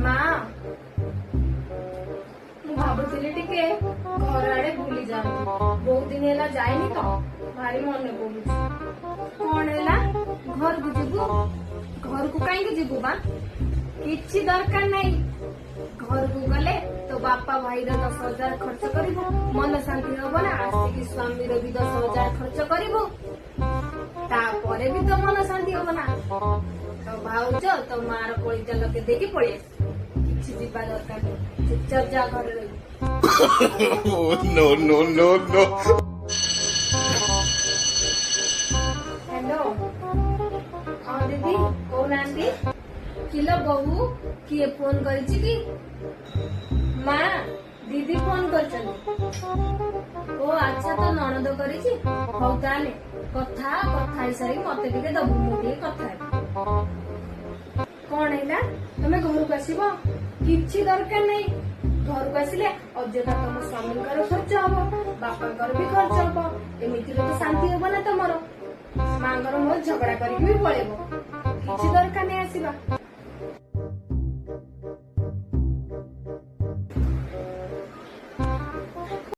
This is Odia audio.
ମା ମୁଁ ଭାବୁଥିଲି ଟିକେ ଘର ଆଡେ ବୁଲି ଯାଆନ୍ତି। ବହୁତ ଦିନ ହେଲା ଯାଇନି ତ ଭାରି ମନେ ପଡୁଛି। କଣ ହେଲା ଘରକୁ ଯିବୁ? ଘରକୁ କାହିଁକି ଯିବୁ ବା? କିଛି ଦରକାର ନାହିଁ। ଘରକୁ ଗଲେ ତୋ ବାପା ଭାଇର 10,000 ଖର୍ଚ୍ଚ କରିବୁ, ମନ ଶାନ୍ତି ହବ ନା? ଆସିକି ସ୍ୱାମୀର ବି 10,000 ଖର୍ଚ୍ଚ କରିବୁ, ତାପରେ ବି ତୋ ମନ ଶାନ୍ତି ହବ ନା? ତୋ ଭାଉଜ ତୋ ମାର ପଇସା ଲଗେଇ ଦେଇକି ପଳେଇ ଆସିବୁ। କିଛି ଯିବା ଦରକାର ନାହିଁ, ଚୁପଚାପ ଯା ଘରେ ରହିବୁ। No, no, no, no. Hello, ହଁ ଦିଦି କହୁନାହାନ୍ତି। କିଲୋ ବୋହୁ, କିଏ ଫୋନ କରିଛି କି? ମା, ଦିଦି ଫୋନ କରିଛନ୍ତି। ଓ ଆଚ୍ଛା, ତ ନଣନ୍ଦ କରିଛି। ହଉ ତାହେଲେ କଥା ହେଇସାରିକି ମତେ ଟିକେ ଦବୁ, ମୁଁ ଟିକେ କଥା ହେବି। କଣ ହେଲା? ତମେ ଘରକୁ ଆସିବ? କିଛି ଦରକାର ନାହିଁ। ଘରକୁ ଆସିଲେ ଅଯଥା ତମ ସ୍ୱାମୀଙ୍କର ଖର୍ଚ୍ଚ ହବ, ବାପାଙ୍କର ବି ଖର୍ଚ୍ଚ ହବ। ଏମିତିରେ ତ ଶାନ୍ତି ହବ ନା ତମର? ମାଙ୍କର ମୋର ଝଗଡା କରିକି ବି ପଳେଇବ। କିଛି ଦରକାର ନାହିଁ ଆସିବା।